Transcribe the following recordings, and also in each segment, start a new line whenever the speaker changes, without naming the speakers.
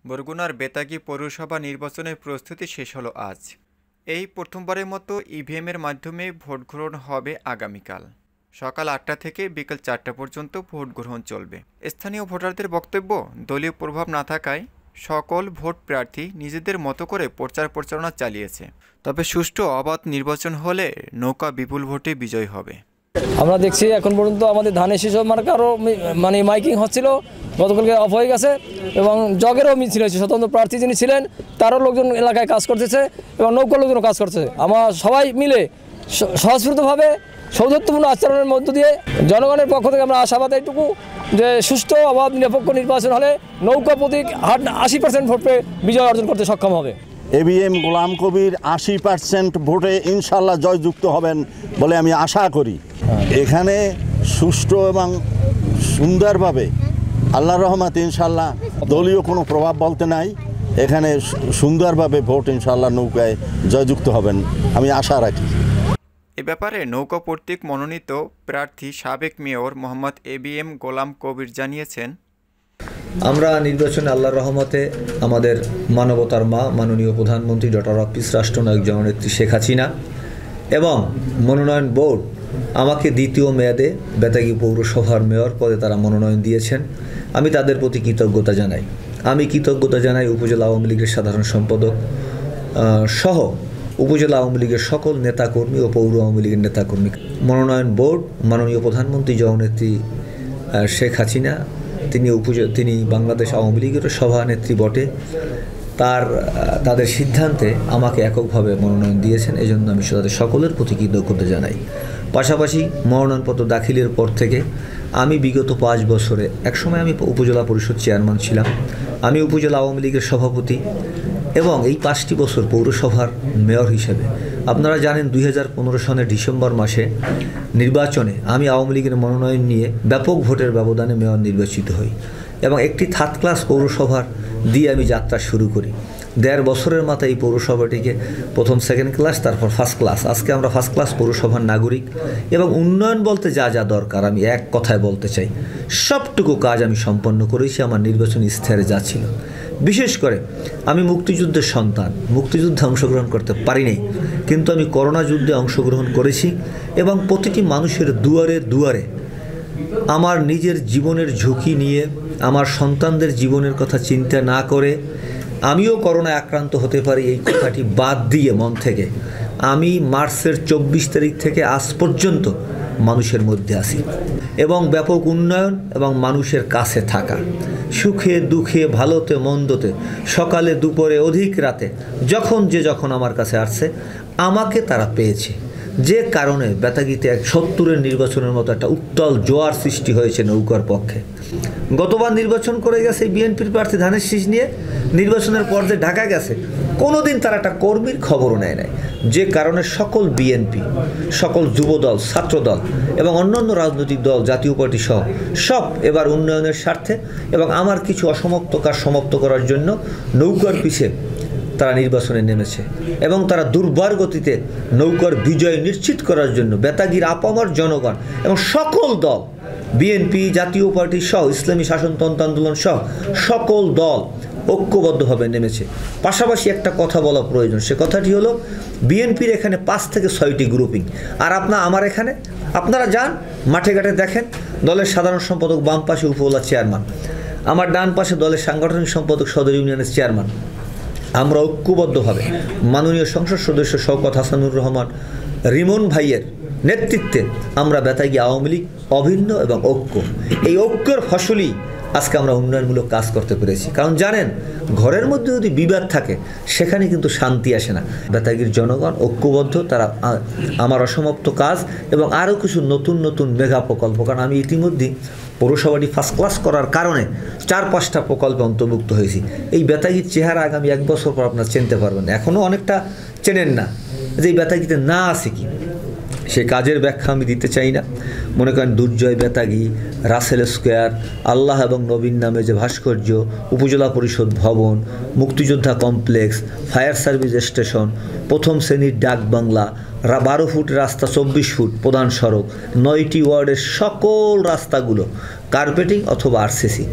বরগুনার বেতাগী পৌরসভা নির্বাচনের প্রস্তুতি শেষ হলো আজ। এই প্রথমবারের মতো ইভিএমের মাধ্যমে ভোট গ্রহণ হবে আগামীকাল। সকাল ৮টা থেকে বিকেল ৪টা পর্যন্ত ভোট গ্রহণ চলবে। স্থানীয় ভোটারদের বক্তব্য, দলীয় প্রভাব না থাকায় সকল ভোট প্রার্থী নিজেদের মতো করে প্রচার প্রচারণা চালিয়েছে। তবে সুষ্ঠু অবাধ নির্বাচন হলে নৌকা বিপুল ভোটে বিজয় হবে।
আমরা দেখছি এখন পর্যন্ত আমাদের ধানের শীষের মার্কারও মাইকিং হচ্ছিল, গতকালকে অফ হয়ে গেছে এবং জগেরও মিছিল হয়েছে। স্বতন্ত্র প্রার্থী যিনি ছিলেন তারও লোকজন এলাকায় কাজ করতেছে এবং নৌকার লোকজনও কাজ করছে। আমরা সবাই মিলে স্বস্ফূর্তভাবে সৌজত্যপূর্ণ আচরণের মধ্য দিয়ে জনগণের পক্ষ থেকে আমরা আশাবাদ এইটুকু যে সুষ্ঠু অবাধ নিরপেক্ষ নির্বাচন হলে নৌকা প্রতীক 80% ভোট পেয়ে বিজয় অর্জন করতে সক্ষম হবে।
এবিএম গোলাম কবির 80% ভোটে ইনশাল্লাহ জয়যুক্ত হবেন বলে আমি আশা করি। এখানে সুষ্ঠু এবং সুন্দরভাবে আল্লাহর রহমতে ইনশাল্লাহ দলীয় কোনো প্রভাব বলতে নাই, এখানে সুন্দরভাবে ভোট ইনশাল্লাহ নৌকায় জয়যুক্ত হবেন আমি আশা রাখি।
এ ব্যাপারে নৌকা কর্তৃক মনোনীত প্রার্থী সাবেক মেয়র মোহাম্মদ এবিএম গোলাম কবির জানিয়েছেন,
আমরা নির্বাচনে আল্লাহর রহমতে আমাদের মানবতার মা মাননীয় প্রধানমন্ত্রী ডক্টর অফিস রাষ্ট্রনায়ক জননেত্রী শেখ হাসিনা এবং মনোনয়ন বোর্ড আমাকে দ্বিতীয় মেয়াদে বেতাগী পৌরসভার মেয়র পদে তারা মনোনয়ন দিয়েছেন। আমি তাদের প্রতি কৃতজ্ঞতা জানাই। আমি কৃতজ্ঞতা জানাই উপজেলা আওয়ামী লীগের সাধারণ সম্পাদক সহ উপজেলা আওয়ামী লীগের সকল নেতাকর্মী ও পৌর আওয়ামী লীগের নেতাকর্মী। মনোনয়ন বোর্ড মাননীয় প্রধানমন্ত্রী জননেত্রী শেখ হাসিনা তিনি বাংলাদেশ আওয়ামী লীগের সভানেত্রী বটে, তাদের সিদ্ধান্তে আমাকে এককভাবে মনোনয়ন দিয়েছেন। এই জন্য আমি তাদের সকলের প্রতি কৃতজ্ঞতা জানাই। পাশাপাশি মনোনয়নপত্র দাখিলের পর থেকে আমি বিগত 5 বছরে একসময় আমি উপজেলা পরিষদ চেয়ারম্যান ছিলাম, আমি উপজেলা আওয়ামী লীগের সভাপতি এবং এই 5টি বছর পৌরসভার মেয়র হিসেবে। আপনারা জানেন 2015 সালের ডিসেম্বর মাসে নির্বাচনে আমি আওয়ামী লীগের মনোনয়ন নিয়ে ব্যাপক ভোটের ব্যবধানে মেয়র নির্বাচিত হই এবং একটি 3rd ক্লাস পৌরসভার দিয়ে আমি যাত্রা শুরু করি। 1.5 বছরের মাথায় এই পৌরসভাটিকে প্রথম 2nd ক্লাস, তারপর 1st ক্লাস। আজকে আমরা 1st ক্লাস পৌরসভার নাগরিক এবং উন্নয়ন বলতে যা যা দরকার আমি এক কথায় বলতে চাই সবটুকু কাজ আমি সম্পন্ন করেছি আমার নির্বাচনী ইশতেহারে যা ছিল। বিশেষ করে আমি মুক্তিযুদ্ধের সন্তান, মুক্তিযুদ্ধে অংশগ্রহণ করতে পারিনি, কিন্তু আমি করোনা যুদ্ধে অংশগ্রহণ করেছি এবং প্রতিটি মানুষের দুয়ারে দুয়ারে আমার নিজের জীবনের ঝুঁকি নিয়ে আমার সন্তানদের জীবনের কথা চিন্তা না করে আমিও করোনায় আক্রান্ত হতে পারি এই কথাটি বাদ দিয়ে মন থেকে আমি মার্চের 24 তারিখ থেকে আজ পর্যন্ত মানুষের মধ্যে আসি এবং ব্যাপক উন্নয়ন এবং মানুষের কাছে থাকা, সুখে দুঃখে ভালোতে মন্দতে, সকালে দুপুরে অধিক রাতে যখন আমার কাছে আসছে আমাকে তারা পেয়েছে। যে কারণে বেতাগীতে 70-এর নির্বাচনের মতো একটা উত্তাল জোয়ার সৃষ্টি হয়েছে নৌকার পক্ষে। গতবার নির্বাচন করে গেছে বিএনপির প্রার্থী ধানের শীষ নিয়ে, নির্বাচনের পর্যায়ে ঢাকা গেছে, কোনোদিন তারা একটা কর্মীর খবরও নেয় নাই। যে কারণে সকল বিএনপি, সকল যুবদল, ছাত্রদল এবং অন্যান্য রাজনৈতিক দল, জাতীয় পার্টি সহ সব এবার উন্নয়নের স্বার্থে এবং আমার কিছু অসমাপ্ত কাজ সমাপ্ত করার জন্য নৌকার পিছে তারা নির্বাচনে নেমেছে এবং তারা দুর্বার গতিতে নৌকার বিজয় নিশ্চিত করার জন্য বেতাগীর আপামর জনগণ এবং সকল দল, বিএনপি, জাতীয় পার্টি সহ ইসলামী শাসনতন্ত্র আন্দোলন সহ সকল দল ঐক্যবদ্ধভাবে নেমেছে। পাশাপাশি একটা কথা বলা প্রয়োজন, সে কথাটি হলো বিএনপির এখানে 5 থেকে 6টি গ্রুপিং, আর আমার এখানে আপনারা যান মাঠে ঘাটে দেখেন দলের সাধারণ সম্পাদক বাম পাশে উপজেলা চেয়ারম্যান, আমার ডান পাশে দলের সাংগঠনিক সম্পাদক সদর ইউনিয়নের চেয়ারম্যান। আমরা ঐক্যবদ্ধভাবে মাননীয় সংসদ সদস্য শওকত হাসানুর রহমান রিমন ভাইয়ের নেতৃত্বে আমরা বেতাগী আওয়ামী লীগ অভিন্ন এবং ঐক্য, এই ঐক্যের ফসলই আজকে আমরা উন্নয়নমূলক কাজ করতে পেরেছি। কারণ জানেন ঘরের মধ্যে যদি বিবাদ থাকে সেখানে কিন্তু শান্তি আসে না। বেতাগীর জনগণ ঐক্যবদ্ধ, তারা আমার অসমাপ্ত কাজ এবং আরও কিছু নতুন নতুন মেগা প্রকল্প, কারণ আমি ইতিমধ্যে পৌরসভাটি 1st ক্লাস করার কারণে 4-5টা প্রকল্পে অন্তর্ভুক্ত হয়েছি। এই বেতাগীর চেহারা আগামী 1 বছর পর আপনারা চিনতে পারবেন, এখনও অনেকটা চেনেন না যে এই বেতাগীতে না আছে কি, সে কাজের ব্যাখ্যা আমি দিতে চাই না। মনে করেন দুর্জয় বেতাগী, রাসেল স্কোয়ার, আল্লাহ এবং নবীন নামে যে ভাস্কর্য, উপজেলা পরিষদ ভবন, মুক্তিযোদ্ধা কমপ্লেক্স, ফায়ার সার্ভিস স্টেশন, 1ম শ্রেণীর ডাক বাংলা, 12 ফুট রাস্তা, 24 ফুট প্রধান সড়ক, 9টি ওয়ার্ডের সকল রাস্তাগুলো কার্পেটিং অথবা আরসিসি,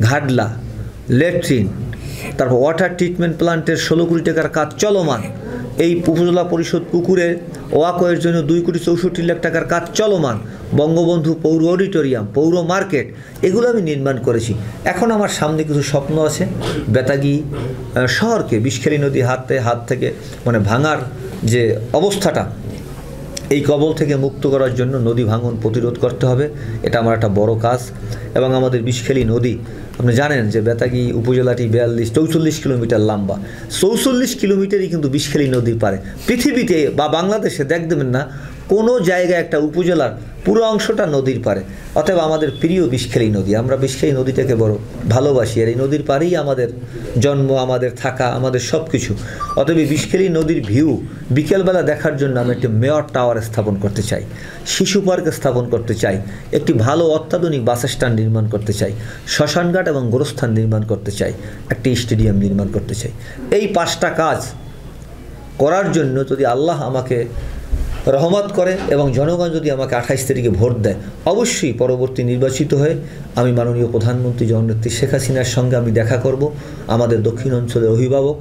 ঘাটলা, ল্যাট্রিন, তারপর ওয়াটার ট্রিটমেন্ট প্ল্যান্টের 16 কোটি টাকার কাজ চলমান, এই উপজেলা পরিষদ পুকুরে ওয়াকওয়ের জন্য 2,64,00,000 টাকার কাজ চলমান, বঙ্গবন্ধু পৌর অডিটোরিয়াম, পৌর মার্কেট, এগুলো আমি নির্মাণ করেছি। এখন আমার সামনে কিছু স্বপ্ন আছে, বেতাগী শহরকে বিষখালী নদী হাত থেকে মানে ভাঙার যে অবস্থাটা, এই কবল থেকে মুক্ত করার জন্য নদী ভাঙন প্রতিরোধ করতে হবে। এটা আমার একটা বড় কাজ। এবং আমাদের বিষখালী নদী, আপনি জানেন যে বেতাগী উপজেলাটি 44 কিলোমিটার লম্বা, 44 কিলোমিটারই কিন্তু বিষখালী নদীর পারে। পৃথিবীতে বা বাংলাদেশে দেখবেন না কোনো জায়গায় একটা উপজেলার পুরো অংশটা নদীর পারে। অতএব আমাদের প্রিয় বিষখালী নদী, আমরা বিষখালী নদীটাকে বড় ভালোবাসি, আর এই নদীর পাড়েই আমাদের জন্ম, আমাদের থাকা, আমাদের সব কিছু। অতএব বিষখালী নদীর ভিউ বিকেলবেলা দেখার জন্য আমি একটি মেয়র টাওয়ার স্থাপন করতে চাই, শিশু পার্ক স্থাপন করতে চাই, একটি ভালো অত্যাধুনিক বাস স্ট্যান্ড নির্মাণ করতে চাই, শ্মশানঘাট এবং গোরস্থান নির্মাণ করতে চাই, একটি স্টেডিয়াম নির্মাণ করতে চাই। এই 5টা কাজ করার জন্য যদি আল্লাহ আমাকে রহমত করে এবং জনগণ যদি আমাকে 28 তারিখে ভোট দেয়, অবশ্যই পরবর্তী নির্বাচিত হয়ে আমি মাননীয় প্রধানমন্ত্রী জননেত্রী শেখ হাসিনার সঙ্গে আমি দেখা করব। আমাদের দক্ষিণ অঞ্চলের অভিভাবক,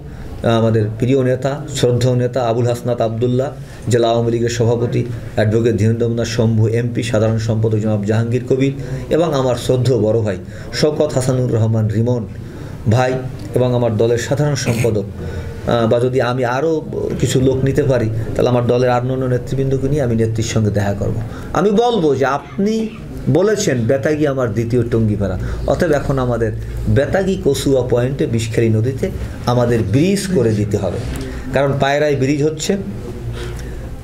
আমাদের প্রিয় নেতা, শ্রদ্ধেয় নেতা আবুল হাসনাত আবদুল্লাহ, জেলা আওয়ামী লীগের সভাপতি অ্যাডভোকেট ধীরেন্দ্রনাথ শম্ভু এমপি, সাধারণ সম্পাদক জনাব জাহাঙ্গীর কবির এবং আমার শ্রদ্ধেয় বড় ভাই শওকত হাসানুর রহমান রিমন ভাই এবং আমার দলের সাধারণ সম্পাদক, বা যদি আমি আরও কিছু লোক নিতে পারি তাহলে আমার দলের অন্যান্য নেতৃবৃন্দকে নিয়ে আমি নেত্রীর সঙ্গে দেখা করব। আমি বলবো যে আপনি বলেছেন বেতাগী আমার দ্বিতীয় টঙ্গিপাড়া, অতএব এখন আমাদের বেতাগী কচুয়া পয়েন্টে বিষখালী নদীতে আমাদের ব্রিজ করে দিতে হবে। কারণ পায়রায় ব্রিজ হচ্ছে,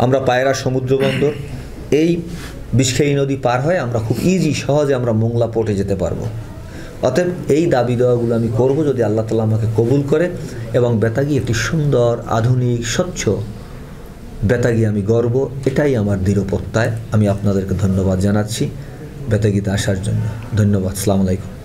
আমরা পায়রা সমুদ্র বন্দর, এই বিষখালী নদী পার হয়ে আমরা খুব সহজে আমরা মোংলা পোর্টে যেতে পারবো। অতএব এই দাবি দেওয়াগুলো আমি করব যদি আল্লাহ তাআলা আমাকে কবুল করে, এবং বেতাগী একটি সুন্দর আধুনিক স্বচ্ছ বেতাগী আমি গর্ব, এটাই আমার দৃঢ় প্রত্যয়। আমি আপনাদেরকে ধন্যবাদ জানাচ্ছি বেতাগীতে আসার জন্য। ধন্যবাদ। আসসালামু আলাইকুম।